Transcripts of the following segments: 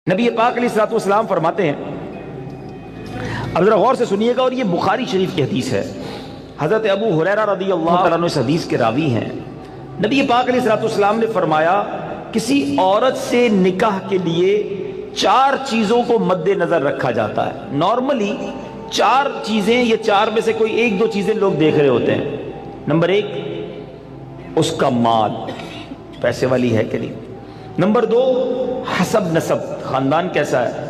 نبی پاک علیہ الصلوۃ والسلام فرماتے ہیں، اب ذرا غور سے سنیے گا، اور یہ بخاری شریف کی حدیث ہے، حضرت ابو ہریرہ رضی اللہ تعالیٰ عنہ اس حدیث کے راوی ہیں۔ نبی پاک علیہ الصلوۃ والسلام نے فرمایا، کسی عورت سے نکاح کے لیے 4 چیزوں کو مد نظر رکھا جاتا ہے۔ نارملی 4 چیزیں یا 4 میں سے کوئی 1-2 چیزیں لوگ دیکھ رہے ہوتے ہیں۔ نمبر 1 اس کا مال، پیسے والی ہے کہ نہیں۔ نمبر 2 حسب نسب، خاندان کیسا ہے۔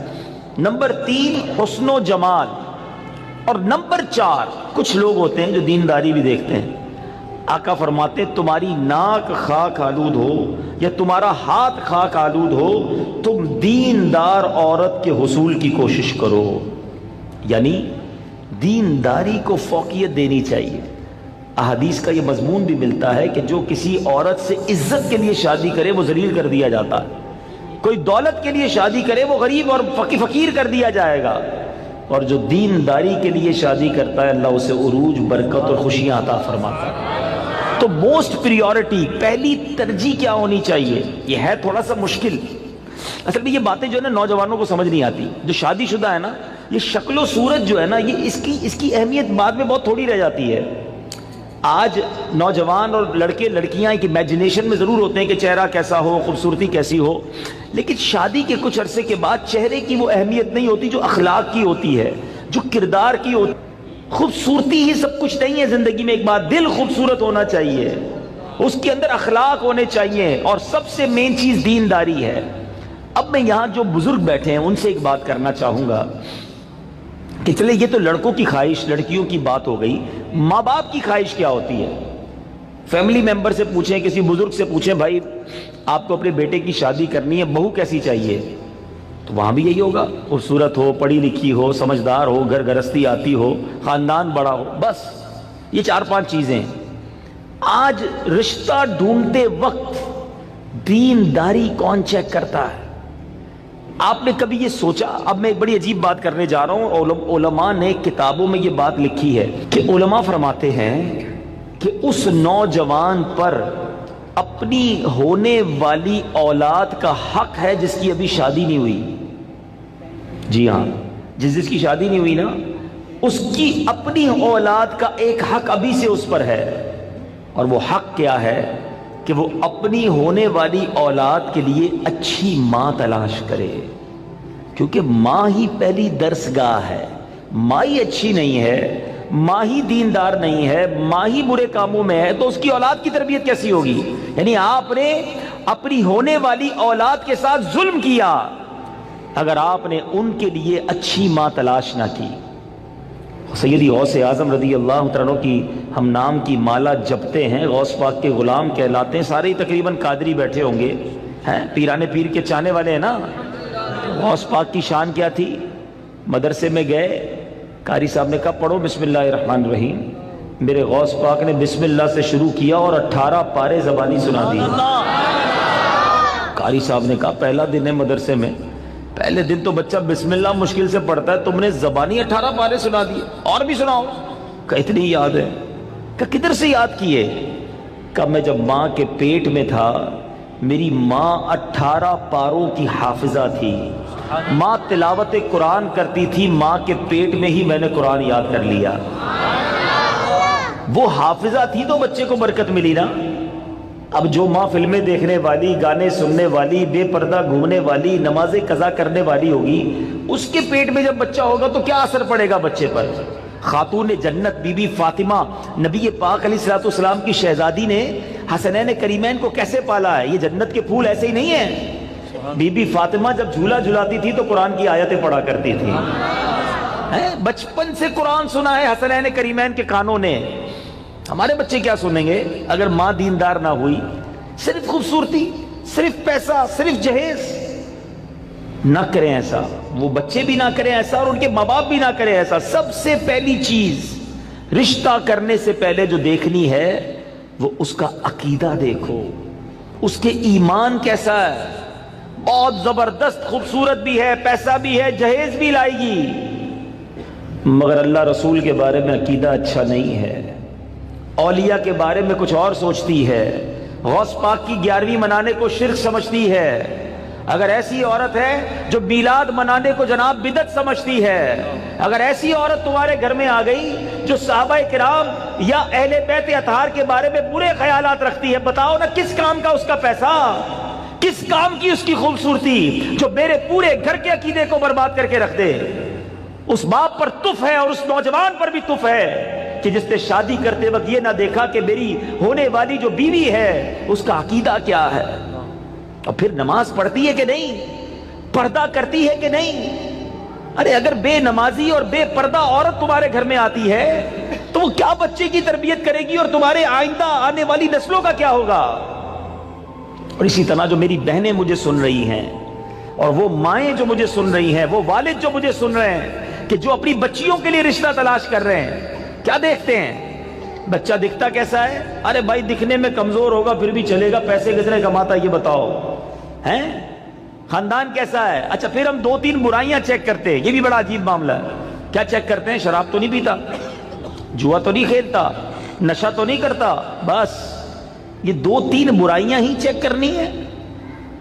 نمبر 3 حسن و جمال، اور نمبر 4 کچھ لوگ ہوتے ہیں جو دینداری بھی دیکھتے ہیں۔ آقا فرماتے ہیں، تمہاری ناک خاک آلود ہو یا تمہارا ہاتھ خاک آلود ہو، تم دیندار عورت کے حصول کی کوشش کرو۔ یعنی دینداری کو فوقیت دینی چاہیے۔ احادیث کا یہ مضمون بھی ملتا ہے کہ جو کسی عورت سے عزت کے لیے شادی کرے وہ ذلیل کر دیا جاتا ہے، کوئی دولت کے لیے شادی کرے وہ غریب اور فقیر کر دیا جائے گا، اور جو دینداری کے لیے شادی کرتا ہے اللہ اسے عروج، برکت اور خوشیاں عطا فرماتا ہے۔ تو موسٹ پریورٹی، پہلی ترجیح کیا ہونی چاہیے؟ یہ ہے تھوڑا سا مشکل، اصل میں یہ باتیں جو ہے نا نوجوانوں کو سمجھ نہیں آتی۔ جو شادی شدہ ہے نا، یہ شکل و صورت جو ہے نا، یہ اس کی اہمیت بعد میں بہت تھوڑی رہ جاتی ہے۔ آج نوجوان اور لڑکے لڑکیاں ایک امیجنیشن میں ضرور ہوتے ہیں کہ چہرہ کیسا ہو، خوبصورتی کیسی ہو، لیکن شادی کے کچھ عرصے کے بعد چہرے کی وہ اہمیت نہیں ہوتی جو اخلاق کی ہوتی ہے، جو کردار کی ہوتی ہے۔ خوبصورتی ہی سب کچھ نہیں ہے زندگی میں، ایک بات، دل خوبصورت ہونا چاہیے، اس کے اندر اخلاق ہونے چاہیے، اور سب سے مین چیز دینداری ہے۔ اب میں یہاں جو بزرگ بیٹھے ہیں ان سے ایک بات کرنا چاہوں گا کہ چلے یہ تو لڑکوں کی خواہش، لڑکیوں کی بات ہو گئی، ماں باپ کی خواہش کیا ہوتی ہے؟ فیملی ممبر سے پوچھیں، کسی بزرگ سے پوچھیں، بھائی آپ کو اپنے بیٹے کی شادی کرنی ہے، بہو کیسی چاہیے؟ تو وہاں بھی یہی ہوگا، خوبصورت ہو، پڑھی لکھی ہو، سمجھدار ہو، گھر گرستی آتی ہو، خاندان بڑا ہو، بس یہ 4-5 چیزیں۔ آج رشتہ ڈھونڈتے وقت دینداری کون چیک کرتا ہے؟ آپ نے کبھی یہ سوچا؟ اب میں ایک بڑی عجیب بات کرنے جا رہا ہوں، علماء نے کتابوں میں یہ بات لکھی ہے کہ علماء فرماتے ہیں کہ اس نوجوان پر اپنی ہونے والی اولاد کا حق ہے جس کی ابھی شادی نہیں ہوئی۔ جی ہاں، جس کی شادی نہیں ہوئی نا، اس کی اپنی اولاد کا ایک حق ابھی سے اس پر ہے، اور وہ حق کیا ہے کہ وہ اپنی ہونے والی اولاد کے لیے اچھی ماں تلاش کرے، کیونکہ ماں ہی پہلی درسگاہ ہے۔ ماں ہی اچھی نہیں ہے، ماں ہی دیندار نہیں ہے، ماں ہی برے کاموں میں ہے، تو اس کی اولاد کی تربیت کیسی ہوگی؟ یعنی آپ نے اپنی ہونے والی اولاد کے ساتھ ظلم کیا اگر آپ نے ان کے لیے اچھی ماں تلاش نہ کی۔ سیدی غوث اعظم رضی اللہ عنہ کی ہم نام کی مالا جپتے ہیں، غوث پاک کے غلام کہلاتے ہیں، سارے تقریباً قادری بیٹھے ہوں گے، ہیں پیرانے پیر کے چاہنے والے ہیں نا۔ غوث پاک کی شان کیا تھی؟ مدرسے میں گئے، قاری صاحب نے کہا پڑھو بسم اللہ الرحمن الرحیم، میرے غوث پاک نے بسم اللہ سے شروع کیا اور 18 پارے زبانی سنا دی۔ قاری صاحب نے کہا پہلا دن ہے مدرسے میں، پہلے دن تو بچہ بسم اللہ مشکل سے پڑھتا ہے، تم نے زبانی 18 پارے سنا دیے، اور بھی سناؤ۔ کہا اتنی یاد ہے؟ کہا کدھر سے یاد کیے؟ کہا میں جب ماں کے پیٹ میں تھا میری ماں 18 پاروں کی حافظہ تھی، ماں تلاوت قرآن کرتی تھی، ماں کے پیٹ میں ہی میں نے قرآن یاد کر لیا۔ وہ حافظہ تھی تو بچے کو برکت ملی نا۔ اب جو ماں فلمیں دیکھنے والی، گانے سننے والی، بے پردہ گھومنے والی، نمازیں قضا کرنے والی ہوگی، اس کے پیٹ میں جب بچہ ہوگا تو کیا اثر پڑے گا بچے پر؟ خاتون جنت بی بی فاطمہ، نبی پاک علیہ الصلوۃ والسلام کی شہزادی نے حسنین کریمین کو کیسے پالا ہے؟ یہ جنت کے پھول ایسے ہی نہیں ہیں۔ بی بی فاطمہ جب جھولا جھلاتی تھی تو قرآن کی آیتیں پڑھا کرتی تھی، بچپن سے قرآن سنا ہے حسنین کریمین کے کانوں نے۔ ہمارے بچے کیا سنیں گے اگر ماں دیندار نہ ہوئی؟ صرف خوبصورتی، صرف پیسہ، صرف جہیز۔ نہ کریں ایسا، وہ بچے بھی نہ کریں ایسا، اور ان کے ماں باپ بھی نہ کریں ایسا۔ سب سے پہلی چیز رشتہ کرنے سے پہلے جو دیکھنی ہے وہ اس کا عقیدہ دیکھو، اس کے ایمان کیسا ہے۔ بہت زبردست خوبصورت بھی ہے، پیسہ بھی ہے، جہیز بھی لائے گی، مگر اللہ رسول کے بارے میں عقیدہ اچھا نہیں ہے، اولیاء کے بارے میں کچھ اور سوچتی ہے، غوث پاک کی 11ویں منانے کو شرک سمجھتی ہے، اگر ایسی عورت ہے جو میلاد منانے کو جناب بدعت سمجھتی ہے، اگر ایسی عورت تمہارے گھر میں آ گئی جو صحابہ کرام یا اہل بیت اطہار کے بارے میں برے خیالات رکھتی ہے، بتاؤ نا کس کام کا اس کا پیسہ، کس کام کی اس کی خوبصورتی جو میرے پورے گھر کے عقیدے کو برباد کر کے رکھ دے۔ اس باپ پر تف ہے اور اس نوجوان پر بھی تف ہے کہ جس نے شادی کرتے وقت یہ نہ دیکھا کہ میری ہونے والی جو بیوی ہے اس کا عقیدہ کیا ہے، اور پھر نماز پڑھتی ہے کہ نہیں، پردہ کرتی ہے کہ نہیں۔ ارے اگر بے نمازی اور بے پردہ عورت تمہارے گھر میں آتی ہے تو وہ کیا بچے کی تربیت کرے گی اور تمہارے آئندہ آنے والی نسلوں کا کیا ہوگا؟ اور اسی طرح جو میری بہنیں مجھے سن رہی ہیں اور وہ مائیں جو مجھے سن رہی ہیں، وہ والد جو مجھے سن رہے ہیں کہ جو اپنی بچیوں کے لیے رشتہ تلاش کر رہے ہیں، کیا دیکھتے ہیں؟ بچہ دکھتا کیسا ہے؟ ارے بھائی دکھنے میں کمزور ہوگا پھر بھی چلے گا، پیسے کتنے کماتا ہے یہ بتاؤ، ہیں؟ خاندان کیسا ہے؟ اچھا پھر ہم 2-3 برائیاں چیک کرتے ہیں، یہ بھی بڑا عجیب معاملہ ہے۔ کیا چیک کرتے ہیں؟ شراب تو نہیں پیتا، جوا تو نہیں کھیلتا، نشہ تو نہیں کرتا، بس یہ 2-3 برائیاں ہی چیک کرنی ہے۔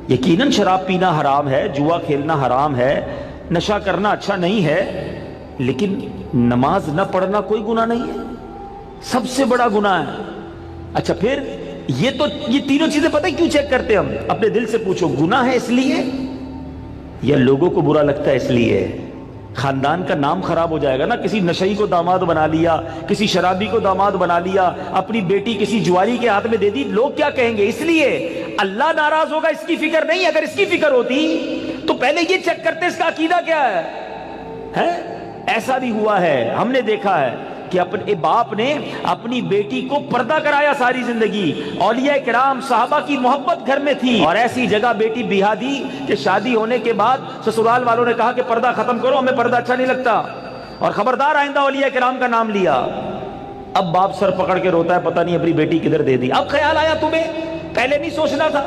یقیناً شراب پینا حرام ہے، جوا کھیلنا حرام ہے، نشہ کرنا اچھا نہیں ہے، لیکن نماز نہ پڑھنا کوئی گناہ نہیں ہے، سب سے بڑا گناہ ہے۔ اچھا پھر یہ تینوں چیزیں پتہ ہے کیوں چیک کرتے ہیں ہم؟ اپنے دل سے پوچھو، گناہ ہے اس لیے یا لوگوں کو برا لگتا ہے اس لیے؟ خاندان کا نام خراب ہو جائے گا نا، کسی نشئی کو داماد بنا لیا، کسی شرابی کو داماد بنا لیا، اپنی بیٹی کسی جواری کے ہاتھ میں دے دی، لوگ کیا کہیں گے؟ اس لیے اللہ ناراض ہوگا اس کی فکر نہیں۔ اگر اس کی فکر ہوتی تو پہلے یہ چیک کرتے اس کا عقیدہ کیا ہے۔ ایسا بھی ہوا ہے، ہم نے دیکھا ہے کہ اپنے باپ نے اپنی بیٹی کو پردہ کرایا ساری زندگی، اولیاء کرام صحابہ کی محبت گھر میں تھی، اور ایسی جگہ بیٹی بیاہ دی کہ شادی ہونے کے بعد سسرال والوں نے کہا کہ پردہ ختم کرو، ہمیں پردہ اچھا نہیں لگتا، اور خبردار آئندہ اولیاء کرام کا نام لیا۔ اب باپ سر پکڑ کے روتا ہے، پتہ نہیں اپنی بیٹی کدھر دے دی۔ اب خیال آیا تمہیں، پہلے نہیں سوچنا تھا؟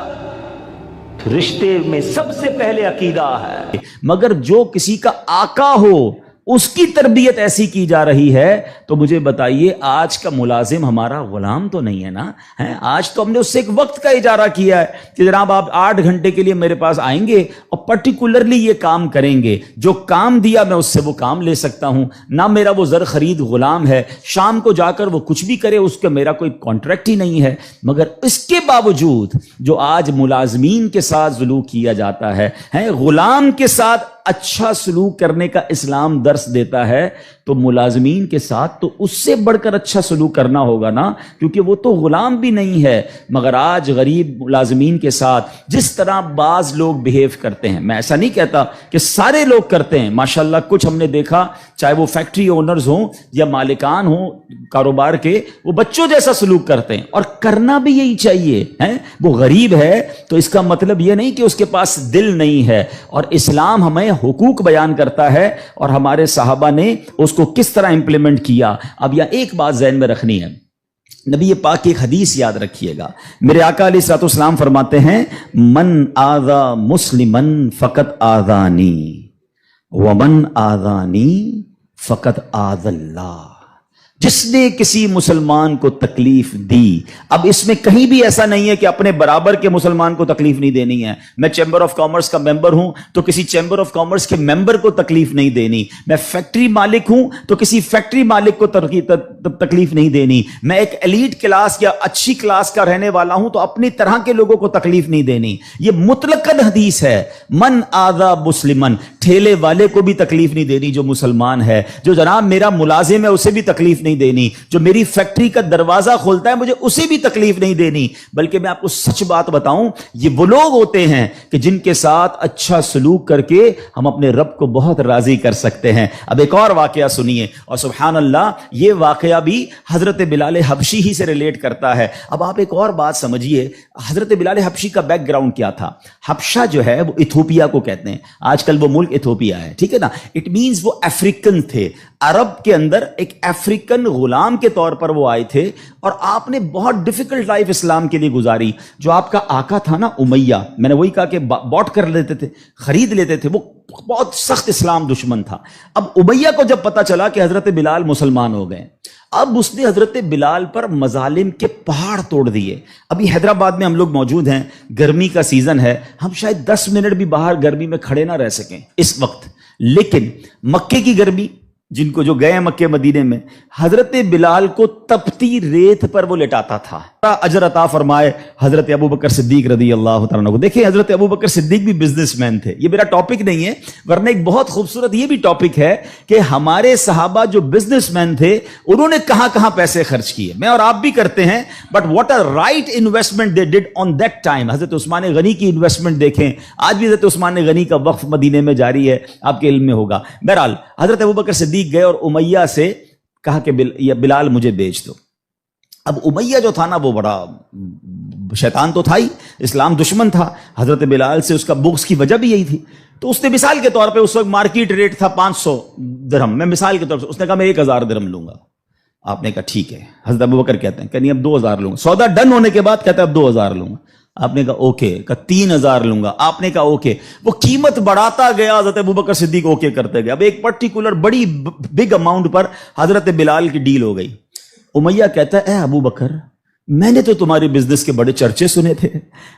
رشتے میں سب سے پہلے عقیدہ ہے، مگر جو کسی کا آقا ہو اس کی تربیت ایسی کی جا رہی ہے تو مجھے بتائیے آج کا ملازم ہمارا غلام تو نہیں ہے نا؟ آج تو ہم نے اس سے ایک وقت کا اجارہ کیا ہے کہ جناب آپ 8 گھنٹے کے لیے میرے پاس آئیں گے اور پرٹیکولرلی یہ کام کریں گے، جو کام دیا میں اس سے وہ کام لے سکتا ہوں، نہ میرا وہ زر خرید غلام ہے، شام کو جا کر وہ کچھ بھی کرے اس کا میرا کوئی کانٹریکٹ ہی نہیں ہے۔ مگر اس کے باوجود جو آج ملازمین کے ساتھ سلوک کیا جاتا ہے، غلام کے ساتھ اچھا سلوک کرنے کا اسلام درس دیتا ہے، تو ملازمین کے ساتھ تو اس سے بڑھ کر اچھا سلوک کرنا ہوگا نا، کیونکہ وہ تو غلام بھی نہیں ہے۔ مگر آج غریب ملازمین کے ساتھ جس طرح بعض لوگ بیہیو کرتے ہیں، میں ایسا نہیں کہتا کہ سارے لوگ کرتے ہیں، ماشاءاللہ کچھ ہم نے دیکھا، چاہے وہ فیکٹری اونرز ہوں یا مالکان ہوں کاروبار کے، وہ بچوں جیسا سلوک کرتے ہیں، اور کرنا بھی یہی چاہیے۔ وہ غریب ہے تو اس کا مطلب یہ نہیں کہ اس کے پاس دل نہیں ہے، اور اسلام ہمیں حقوق بیان کرتا ہے اور ہمارے صحابہ نے اس کو کس طرح امپلیمنٹ کیا۔ اب یہ ایک بات ذہن میں رکھنی ہے، نبی پاک کی ایک حدیث یاد رکھیے گا، میرے آقا علیہ الصلوۃ والسلام فرماتے ہیں من آذا مسلما فقط آذانی ومن آذانی فقط آذ اللہ، جس نے کسی مسلمان کو تکلیف دی۔ اب اس میں کہیں بھی ایسا نہیں ہے کہ اپنے برابر کے مسلمان کو تکلیف نہیں دینی ہے۔ میں چیمبر آف کامرس کا ممبر ہوں تو کسی چیمبر آف کامرس کے ممبر کو تکلیف نہیں دینی، میں فیکٹری مالک ہوں تو کسی فیکٹری مالک کو تکلیف نہیں دینی، میں ایک ایلیٹ کلاس یا اچھی کلاس کا رہنے والا ہوں تو اپنی طرح کے لوگوں کو تکلیف نہیں دینی۔ یہ مطلقاً حدیث ہے، من آذا مسلمن، ٹھیلے والے کو بھی تکلیف نہیں دینی جو مسلمان ہے، جو جناب میرا ملازم ہے اسے بھی تکلیف نہیں دینی، جو میری فیکٹری کا دروازہ کھولتا ہے مجھے اسے بھی تکلیف نہیں دینی۔ بلکہ میں آپ کو سچ بات بتاؤں، یہ وہ لوگ ہوتے ہیں کہ جن کے ساتھ اچھا سلوک کر کے ہم اپنے رب کو بہت راضی کر سکتے ہیں۔ اب ایک اور واقعہ سنیے، اور سبحان اللہ یہ واقعہ بھی حضرت بلال حبشی ہی سے ریلیٹ کرتا ہے۔ اب آپ ایک اور بات سمجھیے، حضرت بلال حبشی کا بیک گراؤنڈ کیا تھا؟ حبشہ جو ہے وہ ایتھوپیا کو کہتے ہیں، آج کل وہ ملک ایتھوپیا ہے، ٹھیک ہے نا؟ اٹ مینز وہ افریقن تھے، عرب کے اندر ایک افریقن غلام کے طور پر وہ آئے تھے، اور آپ نے بہت ڈیفیکلٹ لائف اسلام کے لیے گزاری۔ جو آپ کا آقا تھا نا امیہ، میں نے وہی کہا کہ باٹ کر لیتے تھے، خرید لیتے تھے، وہ بہت سخت اسلام دشمن تھا۔ اب امیہ کو جب پتا چلا کہ حضرت بلال مسلمان ہو گئے، اب اس نے حضرت بلال پر مظالم کے پہاڑ توڑ دیے. ابھی حیدرآباد میں ہم لوگ موجود ہیں, گرمی کا سیزن ہے, ہم شاید 10 منٹ بھی باہر گرمی میں کھڑے نہ رہ سکیں اس وقت, لیکن مکے کی گرمی, جن کو جو گئے مکے مدینے میں, حضرت بلال کو تپتی ریت پر وہ لٹاتا تھا. اجر عطا فرمائے حضرت ابو بکر صدیق رضی اللہ تعالیٰ عنہ کو. دیکھیں حضرت ابو بکر صدیق بھی بزنس مین تھے. یہ میرا ٹاپک نہیں ہے, ورنہ ایک بہت خوبصورت یہ بھی ٹاپک ہے کہ ہمارے صحابہ جو بزنس مین تھے انہوں نے کہاں کہاں پیسے خرچ کیے. میں اور آپ بھی کرتے ہیں, but what a right investment they did on that time. Hazrat Usman غنی کی انویسٹمنٹ دیکھیں, آج بھی حضرت عثمان غنی کا وقف مدینے میں جاری ہے, آپ کے علم میں ہوگا. بہرحال حضرت ابو بکر صدیق گئے اور امیہ سے کہا کہ بلال مجھے بیچ دو. اب امیہ جو تھا نا وہ بڑا شیطان تو تھا ہی, اسلام دشمن تھا. حضرت بلال سے اس کا بغض کی وجہ بھی یہی تھی. تو اس نے مثال کے طور پہ, اس وقت مارکیٹ ریٹ تھا 500 درہم, میں مثال کے طور پر اس نے کہا میں 1000 درہم لوں گا. آپ نے کہا ٹھیک ہے. حضرت ابو بکر کہتے ہیں کہ نہیں اب 2000 لوں گا. سودا ڈن ہونے کے بعد کہتا ہے اب 2000 لوں گا. آپ نے کہا اوکے. کہا 3000 لوں گا. آپ نے کہا اوکے. وہ قیمت بڑھاتا گیا, حضرت ابو بکر صدیق اوکے کرتے گئے. اب ایک پرٹیکولر بڑی بگ اماؤنٹ پر حضرت بلال کی ڈیل ہو گئی. امیہ کہتا ہے اے ابو بکر, میں نے تو تمہارے بزنس کے بڑے چرچے سنے تھے,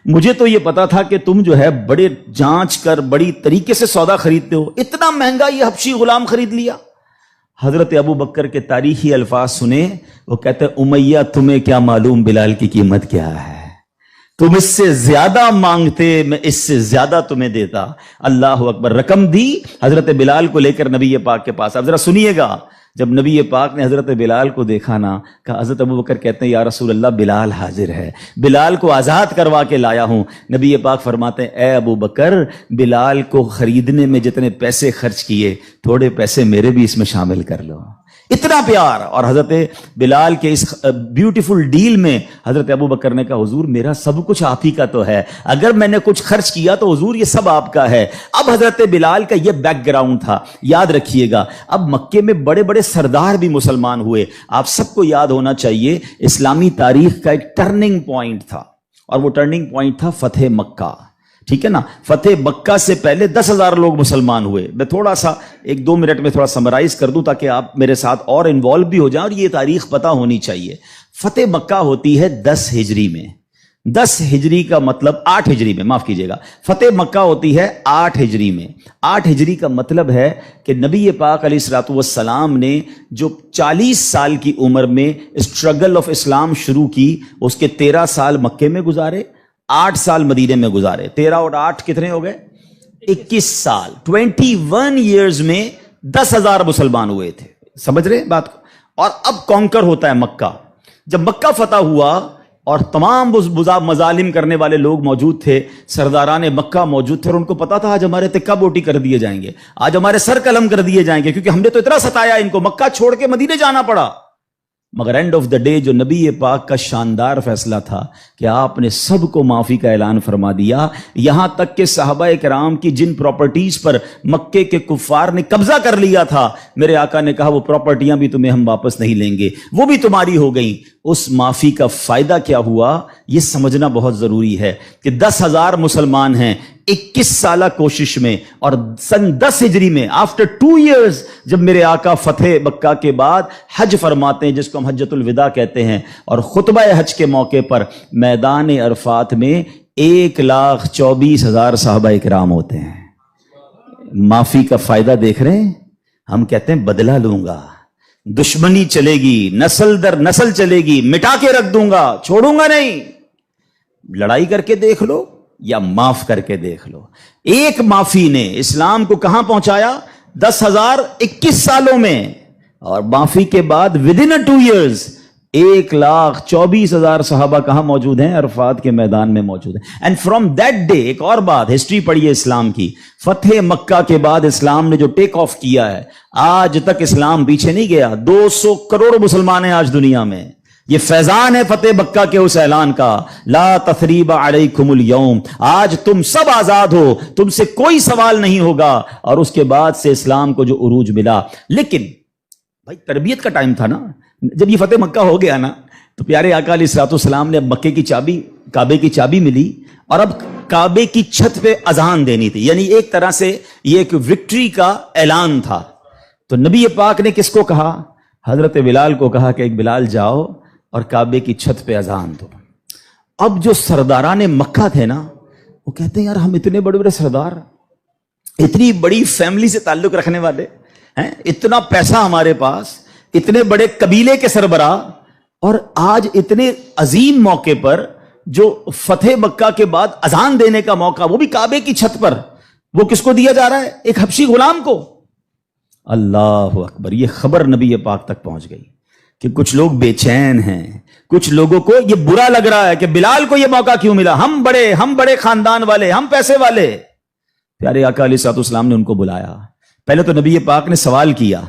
مجھے تو یہ پتا تھا کہ تم جو ہے بڑے جانچ کر بڑی طریقے سے سودا خریدتے ہو, اتنا مہنگا یہ حبشی غلام خرید لیا. حضرت ابو بکر کے تاریخی الفاظ سنے, وہ کہتے ہیں امیہ تمہیں کیا معلوم بلال کی قیمت کیا ہے, تم اس سے زیادہ مانگتے میں اس سے زیادہ تمہیں دیتا. اللہ اکبر. رقم دی حضرت بلال کو لے کر نبی پاک کے پاس. اب ذرا سنیے گا, جب نبی پاک نے حضرت بلال کو دیکھا نا, کہا حضرت ابو بکر کہتے ہیں یا رسول اللہ بلال حاضر ہے, بلال کو آزاد کروا کے لایا ہوں. نبی پاک فرماتے ہیں اے ابو بکر, بلال کو خریدنے میں جتنے پیسے خرچ کیے تھوڑے پیسے میرے بھی اس میں شامل کر لو. اتنا پیار. اور حضرت بلال کے اس بیوٹیفل ڈیل میں حضرت ابو بکر نے کہا حضور میرا سب کچھ آپ ہی کا تو ہے, اگر میں نے کچھ خرچ کیا تو حضور یہ سب آپ کا ہے. اب حضرت بلال کا یہ بیک گراؤنڈ تھا, یاد رکھیے گا. اب مکے میں بڑے بڑے سردار بھی مسلمان ہوئے. آپ سب کو یاد ہونا چاہیے اسلامی تاریخ کا ایک ٹرننگ پوائنٹ تھا, اور وہ ٹرننگ پوائنٹ تھا فتح مکہ. ٹھیک ہے نا, فتح مکہ سے پہلے 10,000 لوگ مسلمان ہوئے. میں تھوڑا سا 1-2 منٹ میں تھوڑا سمرائز کر دوں تاکہ آپ میرے ساتھ اور انوالو بھی ہو جائیں, اور یہ تاریخ پتہ ہونی چاہیے. فتح مکہ ہوتی ہے 10 ہجری میں. 10 ہجری کا مطلب 8 ہجری میں, معاف کیجیے گا, فتح مکہ ہوتی ہے 8 ہجری میں. 8 ہجری کا مطلب ہے کہ نبی پاک علیہ الصلوۃ والسلام نے جو 40 سال کی عمر میں اسٹرگل آف اسلام شروع کی, اس کے 13 سال مکے میں گزارے, 8 سال مدینے میں گزارے. 13 اور 8 کتنے ہو گئے؟ 21 سال. 21 ایئرز میں 10,000 مسلمان ہوئے تھے. سمجھ رہے بات کو؟ اور اب کانکر ہوتا ہے مکہ. جب مکہ فتح ہوا اور تمام مظالم کرنے والے لوگ موجود تھے, سرداران مکہ موجود تھے, اور ان کو پتا تھا آج ہمارے تکہ بوٹی کر دیے جائیں گے, آج ہمارے سر قلم کر دیے جائیں گے, کیونکہ ہم نے تو اتنا ستایا ان کو, مکہ چھوڑ کے مدینے جانا پڑا. مگر اینڈ آف دا ڈے جو نبی پاک کا شاندار فیصلہ تھا کہ آپ نے سب کو معافی کا اعلان فرما دیا. یہاں تک کہ صحابہ کرام کی جن پراپرٹیز پر مکے کے کفار نے قبضہ کر لیا تھا, میرے آقا نے کہا وہ پراپرٹیاں بھی تمہیں ہم واپس نہیں لیں گے, وہ بھی تمہاری ہو گئیں. اس معافی کا فائدہ کیا ہوا یہ سمجھنا بہت ضروری ہے کہ 10,000 مسلمان ہیں 21 سالہ کوشش میں, اور سن 10 ہجری میں آفٹر 2 ایئرز جب میرے آقا فتح مکہ کے بعد حج فرماتے ہیں, جس کو ہم حجۃ الوداع کہتے ہیں, اور خطبہ حج کے موقع پر میدان عرفات میں 1,24,000 صحابہ کرام ہوتے ہیں. معافی کا فائدہ دیکھ رہے ہیں؟ ہم کہتے ہیں بدلہ لوں گا, دشمنی چلے گی, نسل در نسل چلے گی, مٹا کے رکھ دوں گا, چھوڑوں گا نہیں. لڑائی کر کے دیکھ لو یا معاف کر کے دیکھ لو. ایک معافی نے اسلام کو کہاں پہنچایا؟ 10,021 سالوں میں, اور معافی کے بعد ودن 2 ایئرز 1,24,000 صحابہ کہاں موجود ہیں؟ عرفات کے میدان میں موجود ہیں. اینڈ فرام دیٹ ڈے, ایک اور بات, ہسٹری پڑھیے اسلام کی, فتح مکہ کے بعد اسلام نے جو ٹیک آف کیا ہے, آج تک اسلام پیچھے نہیں گیا. 200 کروڑ مسلمان ہیں آج دنیا میں. یہ فیضان ہے فتح مکہ کے اس اعلان کا, لا تثریب علیکم اليوم, آج تم سب آزاد ہو, تم سے کوئی سوال نہیں ہوگا. اور اس کے بعد سے اسلام کو جو عروج ملا. لیکن بھائی تربیت کا ٹائم تھا نا, جب یہ فتح مکہ ہو گیا نا, تو پیارے آقا علیہ الصلوۃ والسلام نے اب مکے کی چابی, کعبے کی چابی ملی, اور اب کعبے کی چھت پہ اذان دینی تھی. یعنی ایک طرح سے یہ ایک وکٹری کا اعلان تھا. تو نبی پاک نے کس کو کہا؟ حضرت بلال کو کہا کہ ایک بلال جاؤ اور کعبے کی چھت پہ اذان دو۔ اب جو سرداران مکہ تھے نا، وہ کہتے ہیں یار ہم اتنے بڑے بڑے سردار، اتنی بڑی فیملی سے تعلق رکھنے والے ہیں، اتنا پیسہ ہمارے پاس، اتنے بڑے قبیلے کے سربراہ، اور آج اتنے عظیم موقع پر جو فتح مکہ کے بعد اذان دینے کا موقع، وہ بھی کعبے کی چھت پر، وہ کس کو دیا جا رہا ہے؟ ایک حبشی غلام کو۔ اللہ اکبر! یہ خبر نبی پاک تک پہنچ گئی کہ کچھ لوگ بے چین ہیں، کچھ لوگوں کو یہ برا لگ رہا ہے کہ بلال کو یہ موقع کیوں ملا، ہم بڑے خاندان والے، ہم پیسے والے۔ پیارے آقا علیہ الصلوۃ والسلام نے ان کو بلایا۔ پہلے تو نبی پاک نے سوال کیا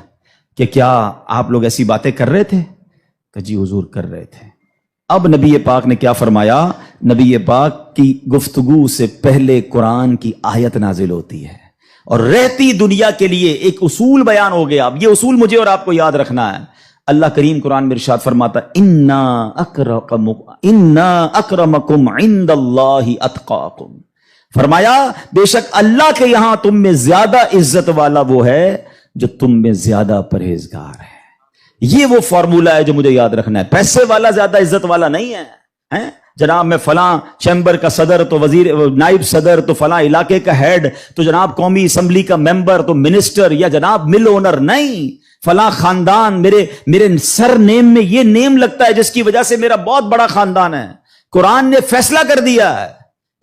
کہ کیا آپ لوگ ایسی باتیں کر رہے تھے؟ کہ جی حضور کر رہے تھے۔ اب نبی پاک نے کیا فرمایا؟ نبی پاک کی گفتگو سے پہلے قرآن کی آیت نازل ہوتی ہے اور رہتی دنیا کے لیے ایک اصول بیان ہو گیا۔ اب یہ اصول مجھے اور آپ کو یاد رکھنا ہے۔ اللہ کریم قرآن میں ارشاد فرماتا انا اکرمکم عند اللہ اتقاکم، فرمایا بے شک اللہ کے یہاں تم میں زیادہ عزت والا وہ ہے جو تم میں زیادہ پرہیزگار ہے۔ یہ وہ فارمولہ ہے جو مجھے یاد رکھنا ہے۔ پیسے والا زیادہ عزت والا نہیں ہے، جناب میں فلاں چیمبر کا صدر تو وزیر نائب صدر تو فلاں علاقے کا ہیڈ تو جناب قومی اسمبلی کا ممبر تو منسٹر یا جناب مل اونر، نہیں، فلاں خاندان میرے سر نیم میں یہ نیم لگتا ہے جس کی وجہ سے میرا بہت بڑا خاندان ہے۔ قرآن نے فیصلہ کر دیا ہے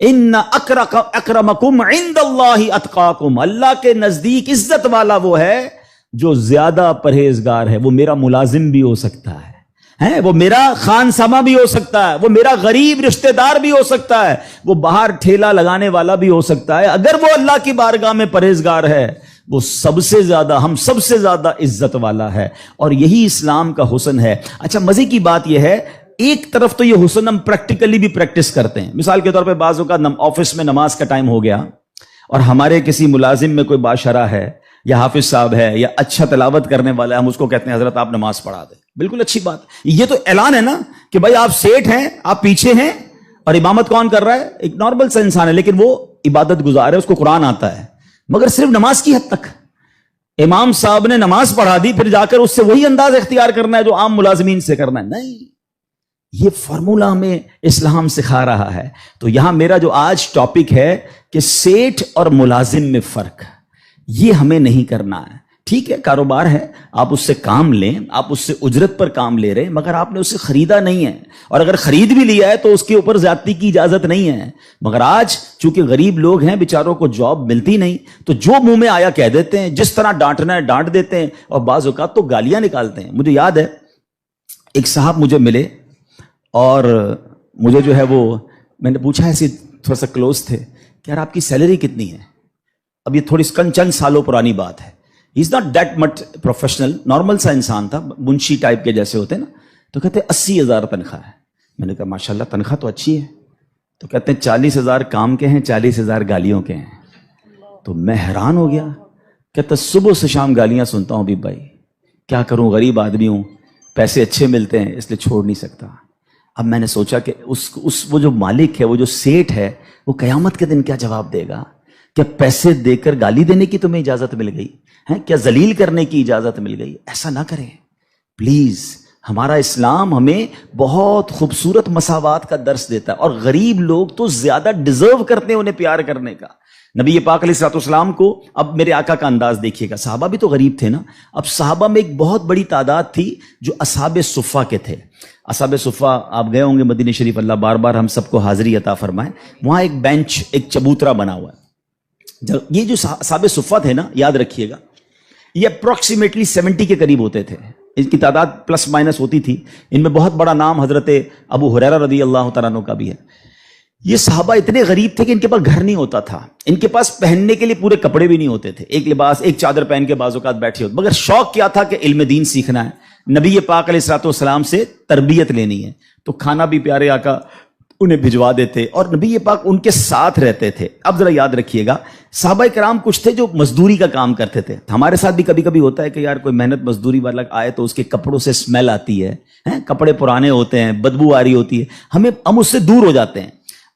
ان اکرمکم عند اللہ اتقاکم، اللہ کے نزدیک عزت والا وہ ہے جو زیادہ پرہیزگار ہے۔ وہ میرا ملازم بھی ہو سکتا ہے، وہ میرا خان سما بھی ہو سکتا ہے، وہ میرا غریب رشتہ دار بھی ہو سکتا ہے، وہ باہر ٹھیلا لگانے والا بھی ہو سکتا ہے، اگر وہ اللہ کی بارگاہ میں پرہیزگار ہے وہ سب سے زیادہ، ہم سب سے زیادہ عزت والا ہے۔ اور یہی اسلام کا حسن ہے۔ اچھا مزے کی بات یہ ہے، ایک طرف تو یہ حسن ہم پریکٹیکلی بھی پریکٹس کرتے ہیں۔ مثال کے طور پہ بعض اوقات آفس میں نماز کا ٹائم ہو گیا اور ہمارے کسی ملازم میں کوئی باشرہ ہے یا حافظ صاحب ہے یا اچھا تلاوت کرنے والا ہے، ہم اس کو کہتے ہیں حضرت آپ نماز پڑھا دیں۔ بالکل اچھی بات، یہ تو اعلان ہے نا کہ بھائی آپ سیٹ ہیں، آپ پیچھے ہیں، اور امامت کون کر رہا ہے؟ ایک نارمل سا انسان ہے، لیکن وہ عبادت گزار ہے، اس کو قرآن آتا ہے، مگر صرف نماز کی حد تک۔ امام صاحب نے نماز پڑھا دی، پھر جا کر اس سے وہی انداز اختیار کرنا ہے جو عام ملازمین سے کرنا ہے؟ نہیں، یہ فارمولہ ہمیں اسلام سکھا رہا ہے۔ تو یہاں میرا جو آج ٹاپک ہے کہ سیٹ اور ملازم میں فرق، یہ ہمیں نہیں کرنا ہے۔ ٹھیک ہے، کاروبار ہے، آپ اس سے کام لیں، آپ اس سے اجرت پر کام لے رہے ہیں، مگر آپ نے اسے خریدا نہیں ہے، اور اگر خرید بھی لیا ہے تو اس کے اوپر زیادتی کی اجازت نہیں ہے۔ مگر آج چونکہ غریب لوگ ہیں، بیچاروں کو جاب ملتی نہیں، تو جو منہ میں آیا کہہ دیتے ہیں، جس طرح ڈانٹنا ہے ڈانٹ دیتے ہیں، اور بعض اوقات تو گالیاں نکالتے ہیں۔ مجھے یاد ہے ایک صاحب مجھے ملے اور مجھے جو ہے وہ میں نے پوچھا، ایسے تھوڑا سا کلوز تھے، کہ یار آپ کی سیلری کتنی ہے؟ اب یہ تھوڑی چند سالوں پرانی بات ہے۔ He is not that much professional, normal سا انسان تھا، منشی ٹائپ کے جیسے ہوتے ہیں نا۔ تو کہتے 80,000 تنخواہ ہے۔ میں نے کہا ماشاءاللہ تنخواہ تو اچھی ہے۔ تو کہتے ہیں 40,000 کام کے ہیں، 40,000 گالیوں کے ہیں۔ تو میں حیران ہو گیا، کہتا صبح سے شام گالیاں سنتا ہوں بھی بھائی، کیا کروں، غریب آدمی ہوں، پیسے اچھے ملتے ہیں اس لیے چھوڑ نہیں سکتا۔ اب میں نے سوچا کہ وہ جو مالک ہے، وہ جو سیٹ ہے، وہ قیامت کے دن کیا جواب دے گا؟ کیا پیسے دے کر گالی دینے کی تمہیں اجازت مل گئی ہے؟ کیا ذلیل کرنے کی اجازت مل گئی؟ ایسا نہ کریں پلیز۔ ہمارا اسلام ہمیں بہت خوبصورت مساوات کا درس دیتا ہے، اور غریب لوگ تو زیادہ ڈیزرو کرتے ہیں انہیں پیار کرنے کا۔ نبی پاک علیہ الصلوۃ والسلام کو، اب میرے آقا کا انداز دیکھیے گا، صحابہ بھی تو غریب تھے نا۔ اب صحابہ میں ایک بہت بڑی تعداد تھی جو اصحاب صفہ کے تھے۔ اصحاب صفہ آپ گئے ہوں گے مدینہ شریف، اللہ بار بار ہم سب کو حاضری عطا فرمائے۔ وہاں ایک بینچ، ایک چبوترا بنا ہوا ہے۔ یہ جو اصحاب صفہ تھے نا، یاد رکھیے گا، یہ اپروکسیمیٹلی 70 کے قریب ہوتے تھے، ان کی تعداد پلس مائنس ہوتی تھی۔ ان میں بہت بڑا نام حضرت ابو ہریرہ رضی اللہ تعالیٰ عنہ کا بھی ہے۔ یہ صحابہ اتنے غریب تھے کہ ان کے پاس گھر نہیں ہوتا تھا، ان کے پاس پہننے کے لیے پورے کپڑے بھی نہیں ہوتے تھے، ایک لباس، ایک چادر پہن کے بعض اوقات بیٹھے ہوتے، مگر شوق کیا تھا کہ علم دین سیکھنا ہے، نبی پاک علیہ الصلوۃ والسلام سے تربیت لینی ہے۔ تو کھانا بھی پیارے آقا انہیں بھجوا دیتے، اور نبی پاک ان کے ساتھ رہتے تھے۔ اب ذرا یاد رکھیے گا، صحابہ کرام کچھ تھے جو مزدوری کا کام کرتے تھے۔ ہمارے ساتھ بھی کبھی کبھی ہوتا ہے کہ یار کوئی محنت مزدوری والا آئے تو اس کے کپڑوں سے اسمیل آتی ہے، کپڑے پرانے ہوتے ہیں، بدبو آ رہی ہوتی ہے، ہم اس سے دور ہو جاتے ہیں۔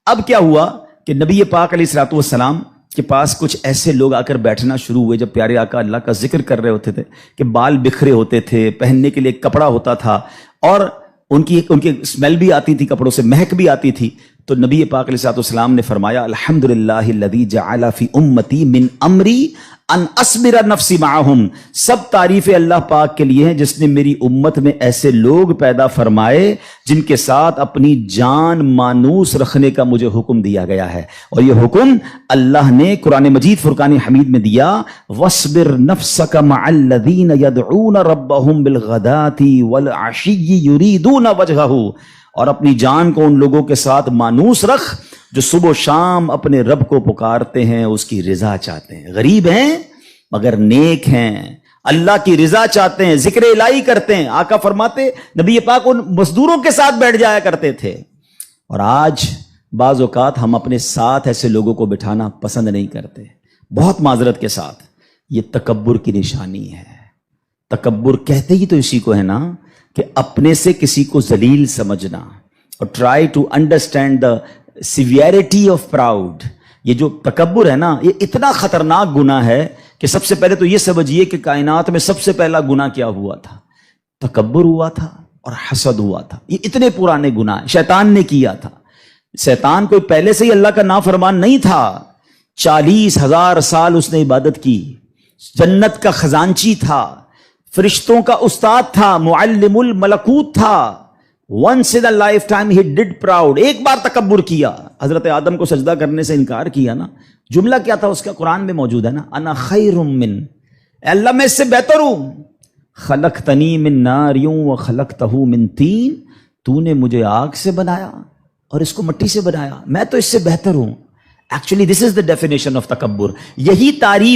اب کیا ہوا کہ نبی پاک علیہ الصلوۃ والسلام کے پاس کچھ ایسے لوگ آ کر بیٹھنا شروع ہوئے جب پیارے آقا اللہ کا ذکر کر رہے ہوتے تھے کہ بال بکھرے ہوتے تھے، پہننے کے لیے ایک کپڑا ہوتا تھا اور ان کی اسمیل بھی آتی تھی، کپڑوں سے مہک بھی آتی تھی. تو نبی پاک علیہ الصلوۃ والسلام نے فرمایا الحمدللہ الذی جعل فی امتی من امری ان اصبر نفسی معہم، سب تعریف اللہ پاک کے لیے ہیں جس نے میری امت میں ایسے لوگ پیدا فرمائے جن کے ساتھ اپنی جان مانوس رکھنے کا مجھے حکم دیا گیا ہے. اور یہ حکم اللہ نے قرآن مجید فرقان حمید میں دیا، وَاصْبِرْ نَفْسَكَ مَعَ الَّذِينَ يَدْعُونَ رَبَّهُمْ بِالْغَدَاةِ وَالْعَشِيِّ يُرِيدُونَ وَجْهَهُ، اور اپنی جان کو ان لوگوں کے ساتھ مانوس رکھ جو صبح و شام اپنے رب کو پکارتے ہیں، اس کی رضا چاہتے ہیں، غریب ہیں مگر نیک ہیں، اللہ کی رضا چاہتے ہیں، ذکر الہی کرتے ہیں. آقا فرماتے نبی پاک ان مزدوروں کے ساتھ بیٹھ جایا کرتے تھے. اور آج بعض اوقات ہم اپنے ساتھ ایسے لوگوں کو بٹھانا پسند نہیں کرتے، بہت معذرت کے ساتھ. یہ تکبر کی نشانی ہے. تکبر کہتے ہی تو اسی کو ہے نا کہ اپنے سے کسی کو ذلیل سمجھنا. اور try to understand the severity of proud. یہ جو تکبر ہے نا، یہ اتنا خطرناک گناہ ہے کہ سب سے پہلے تو یہ سمجھیے کہ کائنات میں سب سے پہلا گناہ کیا ہوا تھا؟ تکبر ہوا تھا اور حسد ہوا تھا. یہ اتنے پرانے گناہ شیطان نے کیا تھا. شیطان کوئی پہلے سے ہی اللہ کا نافرمان نہیں تھا. 40,000 سال اس نے عبادت کی، جنت کا خزانچی تھا، فرشتوں کا استاد تھا، معلم الملکوت تھا. once in a lifetime he did proud. ایک بار تکبر کیا، حضرت آدم کو سجدہ کرنے سے انکار کیا نا. جملہ کیا تھا اس کا؟ قرآن میں موجود ہے نا، انا خیر من، اے اللہ میں اس سے بہتر ہوں. خلقتنی من نار وخلقتہ من طین، تو نے مجھے آگ سے بنایا اور اس کو مٹی سے بنایا، میں تو اس سے بہتر ہوں. Actually this is the definition of تکبر. یہی تعریف